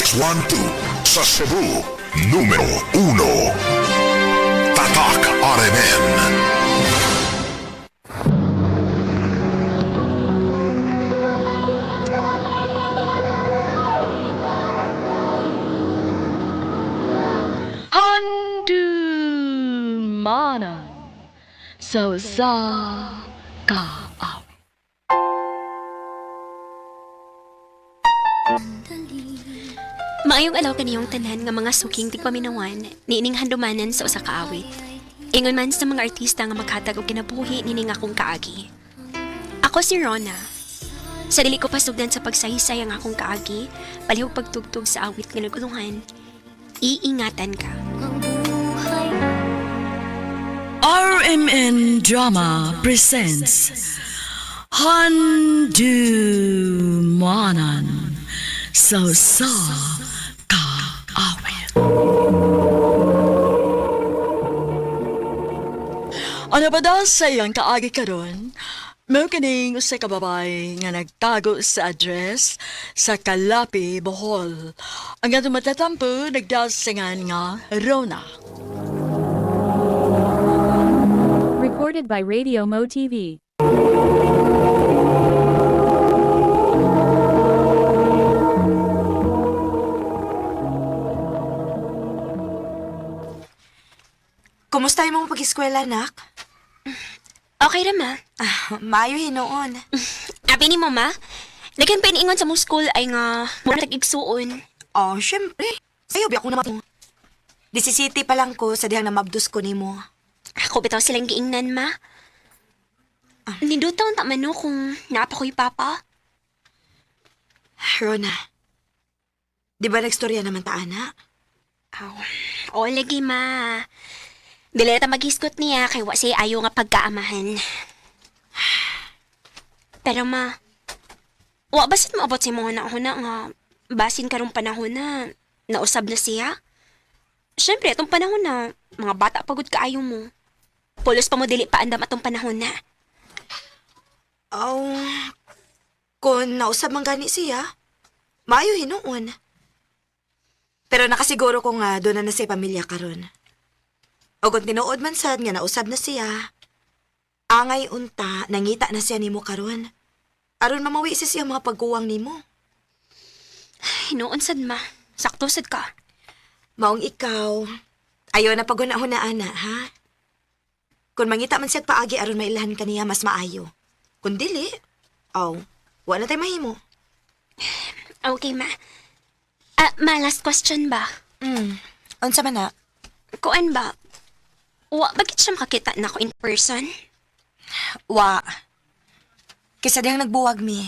612 sa Cebu, numero 1. Tatak RMN. Handumanan sa kaawit. Maayong alaw kaniyong tanan nga mga suking tigpaminawan niining handumanan sa usa ka awit. Ingon man sa mga artista nga maghatag og kinabuhi nining akong kaagi. Ako si Rona. Sa dili ko pasugdan sa pagsahisay ang akong kaagi, palihog pagtugtog sa awit nga nagulungan. Iingatan ka. RMN Drama presents Handumanan sa kaawit. Ano ba daw sa iyang kaagi karon? May kaning usa ka babae nga nagtago sa address sa Kalapi, Bohol. Ang atong matatampo nagdasingan nga Rona. Recorded by Radio Mo TV. Kumusta yung mga pag-eskwela, nak? Okay ra ma. Maayo hinoon. Abi ni mo ma. Dagan pa ingon sa mo school ay nga mura tag-igsuon. Oh, syempre. Ayaw, biyak ko naman. 17 pa lang ko sa dihang namabdos ko ni mo. Ako bitaw silang giingnan ma. Nindutaw ta man no kung naapa ko'y papa. Rona, di ba nagstorya naman ta, anak? O lagi ma. Dili na ta maghiskot niya kay wa siya ayaw nga pagkaamahan. Pero ma, wa basit maabot si mga na nga basin karong panahon na nausab na siya. Siyempre, itong panahon na mga bata pagod kaayo mo. Pulos pa mo dili pa andam atong panahon na. Oh, kung nausab man gani siya, maayo hinoon. Pero nakasiguro ko nga doon na siya pamilya karon. O kung tinuod man sad nga nausab na siya, angay unta, nangita na siya nimo karon. Aron mamawi siya mga pagkuwang nimo. Hinoon sad ma, sakto sad ka. Maong ikaw, ayaw na pagunahunaan na, ha? Kung mangita man siya paagi aron mailahan kaniya, mas maayo. Kung dili, wala tayo mahimo. Okay ma. Ma, last question ba? Unsa man na? Kuan ba? Wa, bakit siya makakita na ako in person? Wa. Kisa diyang nagbuwag mi.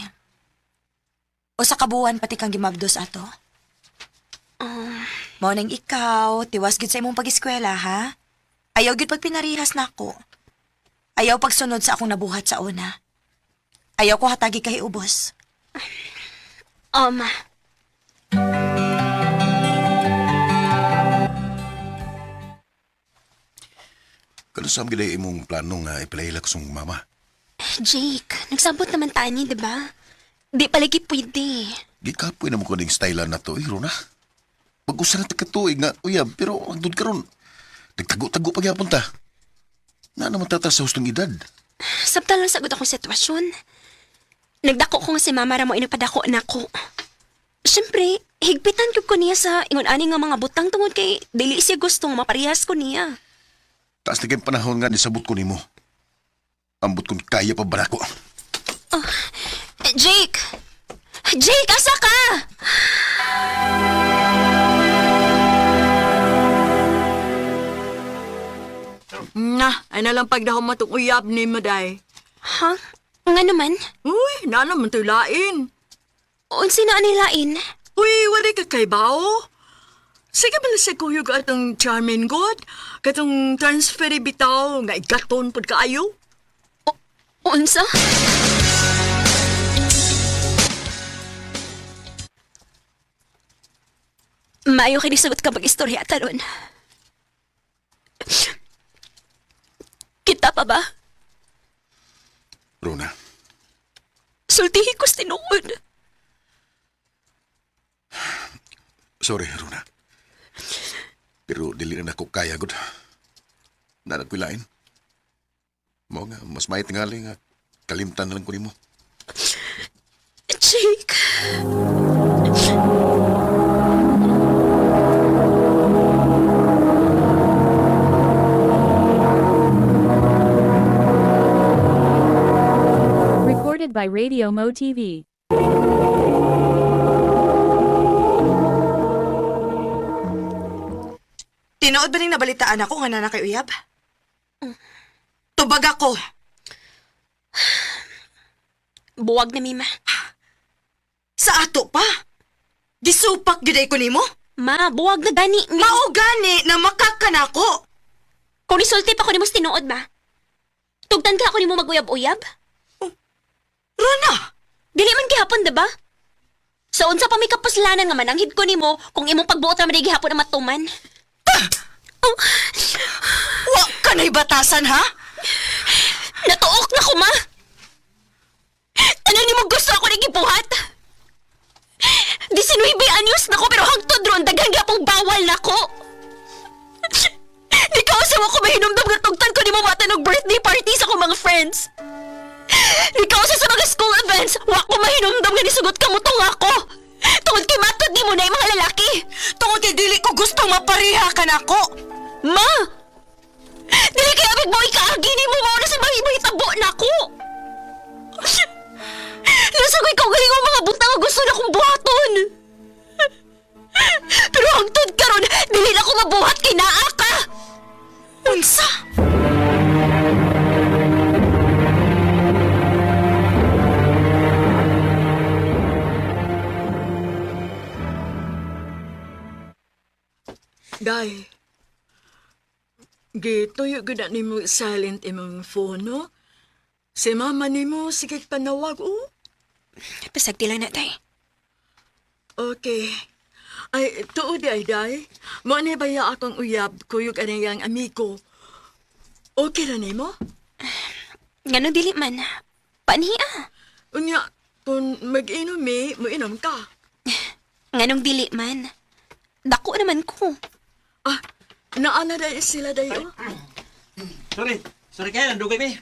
O sa kabuwan pati kang gimabdos ato. Mao nang ikaw, tiwas gid sa imong pag-eskwela, ha? Ayaw gid pag pinarihas na ako. Ayaw pagsunod sa akong nabuhat sa una. Ayaw ko hatagi kay ubos. Ma. Kanasam gid ay imong plano nga ipilahilak sung mama. Jake, nagsabot naman tayo ni, diba? Di palagi pwede. Gikapoy na mo ko ning style na to, Rona. Pag-usa na katuig nga, uyab, pero ang doon karon nagtago-tago pagyapon ta. Na naman tata sa hustong edad. Sabta lang sagot akong sitwasyon. Nagdako ko nga si mama ra mo inapadako na ko. Siyempre, higpitan ko niya sa ingon-ani nga mga butang tungod kay dili siya gustong maparehas ko niya. Taas na kayong panahon nga nisabot ko nimo. Ambot kong kaya pa ba ako? Jake! Jake, asa ka? Ay nalang pagdahom matong uyab ni Maday. Ha? Nga naman? Uy, na naman to'y lain. Unsi na anilain? Uy, wala ka kay bao. Sige ba sa kuyog atong charming god? Katong transferi bitaw nga igaton pod kaayo? Unsa? Maayo kay nisagot ka mag-istorya taron. Kita pa ba? Rona, Sultihi ko tinuod. sorry, Rona. Pero dili na ako kaya, gud. Nanagwilain. Mo nga, mas may tingali nga. Kalimtan na lang ko nimo. Jake. Recorded by Radio Mo TV. Tinuod ba ning nabalitaan ako nga na kay uyab? Tubag ako. Buwag na, Mima. Sa ato pa? Gisupak gyud ko nimo? Ma, buwag na gani. Mao gani na makakanako. Kung nisulti pa ko ni mo tinuod ba? Tugtan ka ako ni mo maguyab-uyab? Rona, Dili man gihapon, diba? Sa unsa pa may kapuslanan nga mananghid ko nimo kung imong pagbuot ra man gihapon ang matuman. wa ka na'y batasan ha? Natuok na ko, ma! Tanan ni mo gusto ako na gibuhat! 19 anyos na ko pero hangtod ron daghan gyapong bawal na ko! Di ka usaw ako mahinumdum nga tugtan ko ni mo mata ng birthday party sa akong mga friends! Di ka usaw sa mga school events wa ko mahinumdum nga nisugot ka mo tong ako! Tungod kay matod di mo na yung mga lalaki! Tungod kay dili ko gusto mapariha ka nako. Ma! Dili kaya abig mo ikaagi ni mo mauna sa mga tabo na ko! Nasagoy ko galing ang mga buta nga gusto na kong buhaton! Pero hangtod karon dili na ko mabuhat kay naa ka! Unsa? Day, gituyo gud na nimo silent imong phone, no? Si mama nimo sige panawag, oh. Pasagti lang na, tay. Okay. Ay, tuod ay, day. Mo ni baya akong uyab, kuyog anayang amigo. Okay ra nimo? Ngano dili man? Paniya. Unya, kung mag-inom mo inom ka. Nganong dili man? Dako naman ko. Ah, naana day sila day, oh. Sorry kaya, nandugay mi.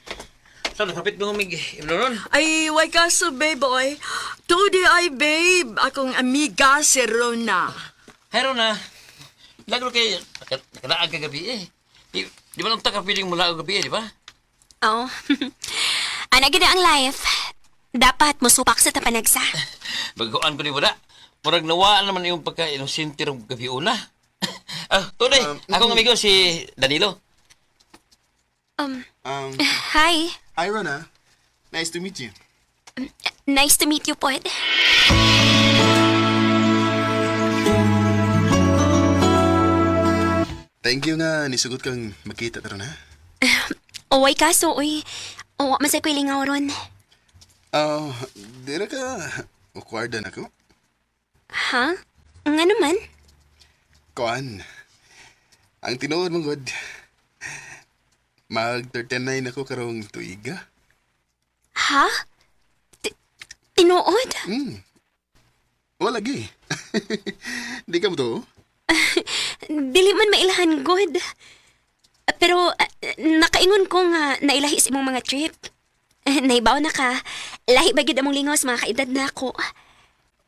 Saan, kapit mo mig imnonon? Ay, way ka so, babe, boy. Tuodi ay, babe, akong amiga si Rona. Hayro na. Lagro kay, nakalaag ka gabi eh. Di ba nung takapiling mula ang gabi eh, di ba? Oo. Ana gid ang life. Dapat mo supak sa tapanagsa. Baguan ko ni Buda. Murag nawaan naman yung pagka-inusinti ng gabi una. Tunay, akong amigo si Danilo. Hi. Hi, Rona. Nice to meet you. Nice to meet you, Pod. Thank you nga, nisugot kang makita taron ha. Uway kaso, uy. Uwa man sa kwilingaw ron. Di na ka awkward na ako. Ha? Nga naman? Kuan. Ang tinuod mong god. Mag-39 ako karong tuiga. Ha? Tinuod? Wala lagi. Di ka mo to? Dili man mailahan, God. Pero nakaingon ko nga nailahis imong mga trip. Naibaw na ka. Lahi ba gid among lingos mga kaedad na ako.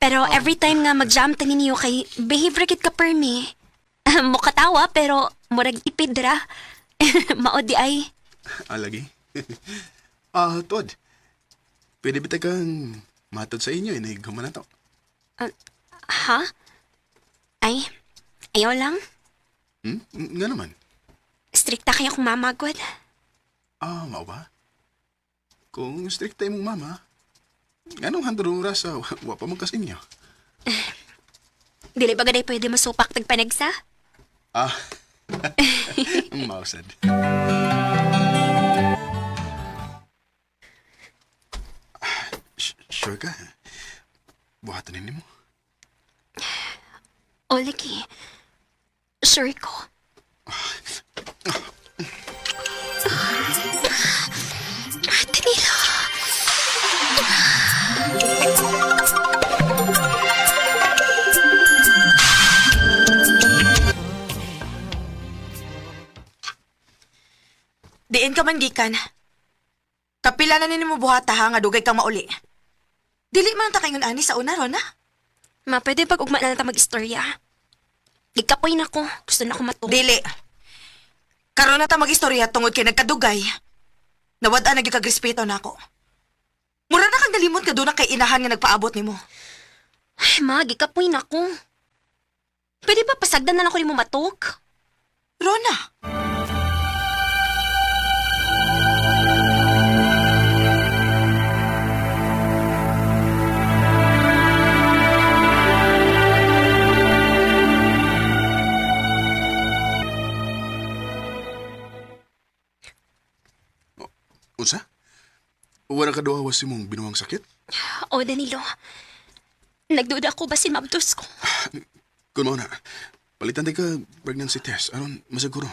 Pero every time nga mag-jam ta ninyo kay behave ra gid ka per me. Mukatawa pero murag ipid ra. Mao di ay. Lagi. Tod. Pwede ba kang matod sa inyo, inighuman na to? Ha? Ay, ayaw lang. Nga naman. Strikta kayo kong mama, God. Mao ba? Kung strict tayo mong mama, anong handurura sa wapa mong kasinyo? Dili ba gaday pwede masupak tagpanagsa? Mausad. Sure ka? Buhatan mo? O, lagi. Sure ko. Danilo. Diin ka man gikan. Kapila na nini mo buhata ha, nga dugay kang mauli. Dili man ta kayon ani sa una, Rona. Ma, pwede pag ugma na lang ta mag-istorya. Ikapoy na ko. Gusto na ako matulog. Dili. Karon na ta mag-istorya tungod kay nagkadugay. Nawad-an nagikagrespeto na ako. Mura na kang nalimot ka doon kay inahan nga nagpaabot nimo. Ay, ma, ikapoy na ko. Pwede ba pasagdan na lang ko ni mo matok? Rona, Unsa? Wala ka daw awas mong binuwang sakit? O, Danilo. Nagduda ko ba si Mabdos ko? Kung mo na, palitan tayo ka pregnancy test. Aron, masaguro.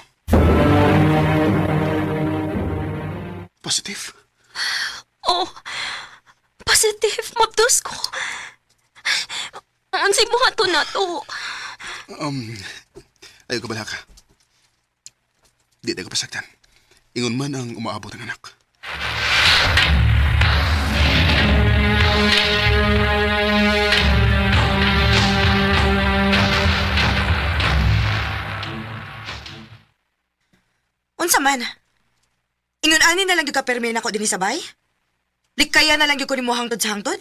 Positive? Oh, positive, Mabdos ko. Ang mo hato na to. Ayaw ka bala ka. Di tayo kapasaktan. Ingon man ang umaabot ang anak. unsa man? Ingon ani na lang gyud ka permi nako dinhi sa bay? Likaya na lang gyud ko nimo hangtod sa hangtod?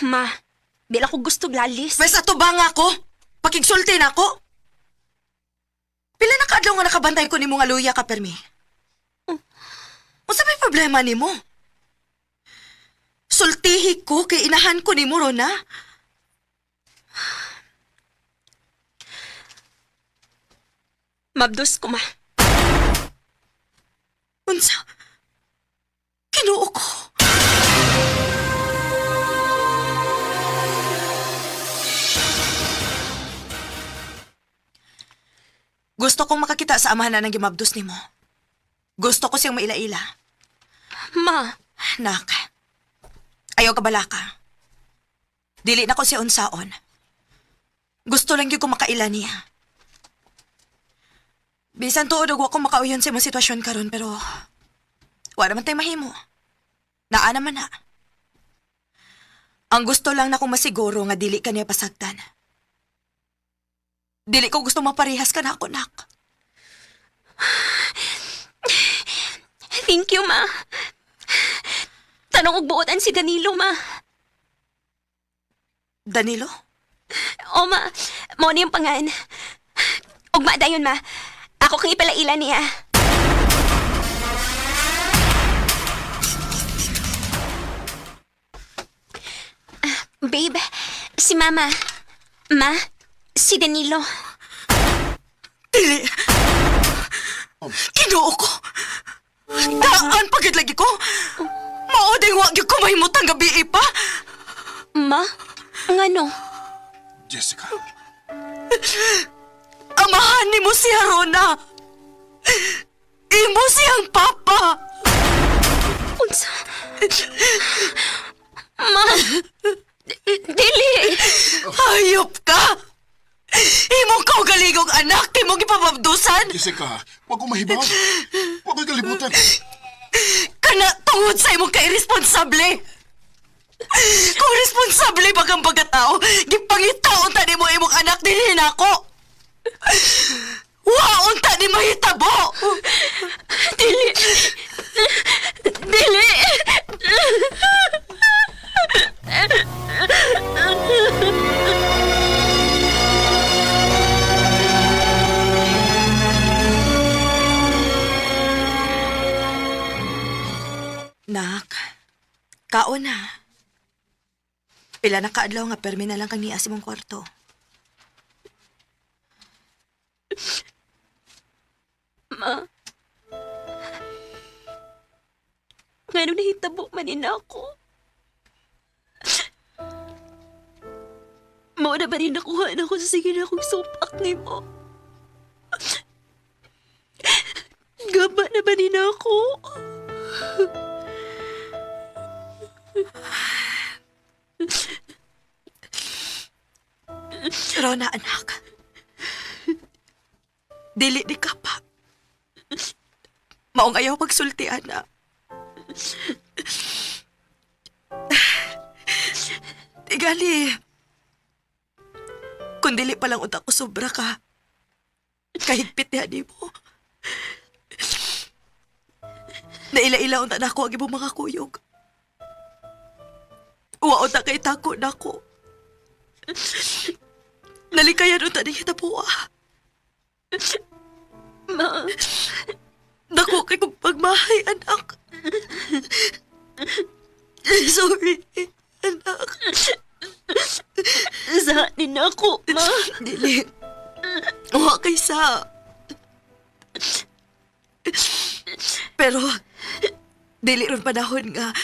Ma, bila ko gusto glalis. Wes ato ba nga ako? Pakigsulti na ako? Pila na kaadlaw nga nakabantay ko nimo nga luya ka permi? Unsa may problema nimo? Sultihi ko kay inahan ko nimo, Rona. Mabdos ko, ma. Unsa? Kinuo ko. Gusto kong makakita sa amahan na ng gimabdos nimo. Gusto ko siyang maila-ila. Ma, Nak, ayaw ka bala ka. Dili na ko siya unsaon. Gusto lang yung ko makaila niya. Bisan tuod og wa ko makauyon sa imong sitwasyon karon pero wa naman tay mahimo. Naa naman na. Ang gusto lang na kong masiguro nga dili ka niya pasagtan. Dili ko gusto maparehas ka na ako, nak. thank you, ma. Tanong og buotan si Danilo, ma. Danilo? O, ma. Mo ni yung pangan. Ugma dayon, ma. Ako kang ipalaila niya. Babe, si Mama. Ma, si Danilo. Dili. Kinuo ko. Daan pagid lagi ko. Maodeng wa gyud ko mahimutang gabi pa. Ma, ngano? Jessica, Amahan ni mo siya, Rona. Imo siyang papa. Unsa? Ma, dili. Hayop ka. Imong kaugaligong anak, di mo gipapabdusan. Jessica, wag ko mahibaw. Wag ko'y kalibutan. Kana tungod sa imong kairesponsable. Kung responsable ba kang pagkatao, gipangitaon ta ni mo imong anak dinhi nako. Waon ta ni mahitabo. Dili. Dili. Nak, kaon na. Pila na kaadlaw nga permi na lang kang nias imong kwarto. Ma, ngano nahitabo manin ako? Mao na ba rin nakuha na ko sa sige na akong supak ni mo? Gaba na ba rin ako? Rona, anak. Dili di ka pa. Maong ayaw pagsulti, ana. Tigali. Kung dili pa lang utak ko sobra ka, kahigpit niya mo. Naila-ila unta na ako ang ibong mga kuyog. Uwa unta kay tako na ako. Nalikayan unta ni kita po. Ma, Dako kay kong pagmahay, anak. Sorry, anak. sa din ako, ma. Dili. Uwa kay sa. Pero, dili ron panahon nga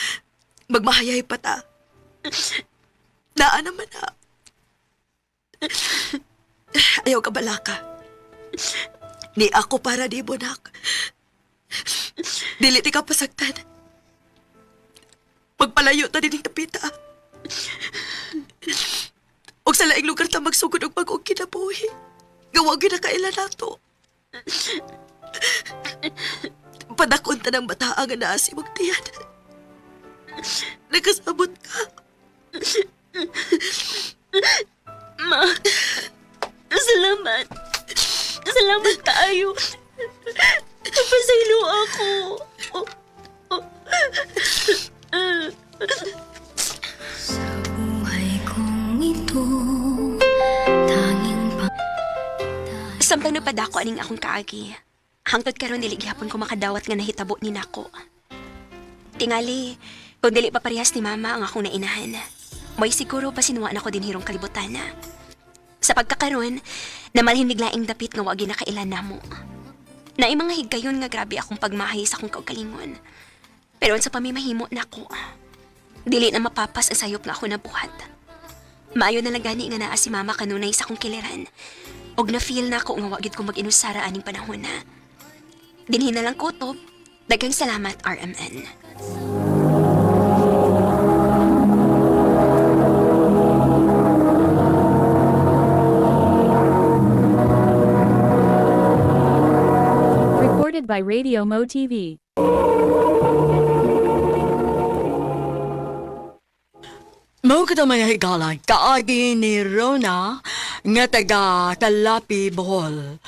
magmahayay pa ta. Daan naman na. Ayaw ka balaka. Ni ako para di mo, nak. Dili ti ka pasagtan. Magpalayo ta din tapita. Og sa laing lugar ta magsugod og bagong kinabuhi. Gawagin na kailan nato. Padakon ta ng bataa nga naa si Magtiyan. Nagkasabot ka. Ma, salamat. Salamat kaayo. Napasaylo ako. Samtang napadako aning akong kaagi. Hangtod karon dili gihapon ko makadawat nga nahitabo ni nako. Tingali, kung dili pa parehas ni mama ang akong nainahan, may siguro pa sinuwa na ko din hirong kalibutan na. Sa pagkakaroon, namalhin biglaing dapit nga wagi na kailan namo. Naay mga higayon nga grabe akong pagmahay sa akong kaugalingon. Pero sa pamimahimo nako, dili na mapapas ang sayop nga ako nabuhat. Maayo na lang gani nga naa si mama kanunay sa akong kiliran. Og na-feel na ako nga wagid ko mag-inusara aning panahon na. Dinhin na lang kutob. Daghang salamat, RMN. Recorded by Radio Mo TV. Mao kita mga higalan, kaagi ni Rona nga taga Kalapi, Bohol.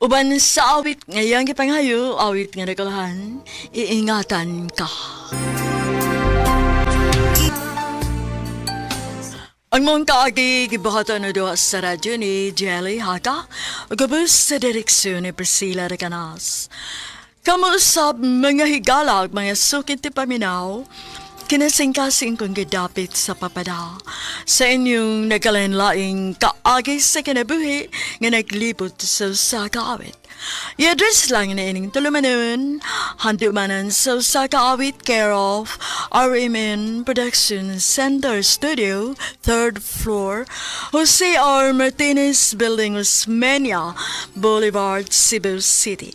Uban sa awit ngayang kipanghayo, awit nga nagalahan, iingatan ka. Ang mong kaagi gibahatan na doon sa radyo ni Jelly Haka, gabos sa direksyon ni Priscilla Recanas. Kamusap mga higalag, mga sukit ti paminaw, kinasing-kasing kong gidapit sa papada sa inyong nagalanlaing kaagi sa kinabuhi nga naglibot sa kaawit. I-address lang na ining tulumanon, handumanan sa kaawit care of RMN Production Center Studio, 3rd floor, Jose R. Martinez Building, Osmeña Boulevard, Cebu City.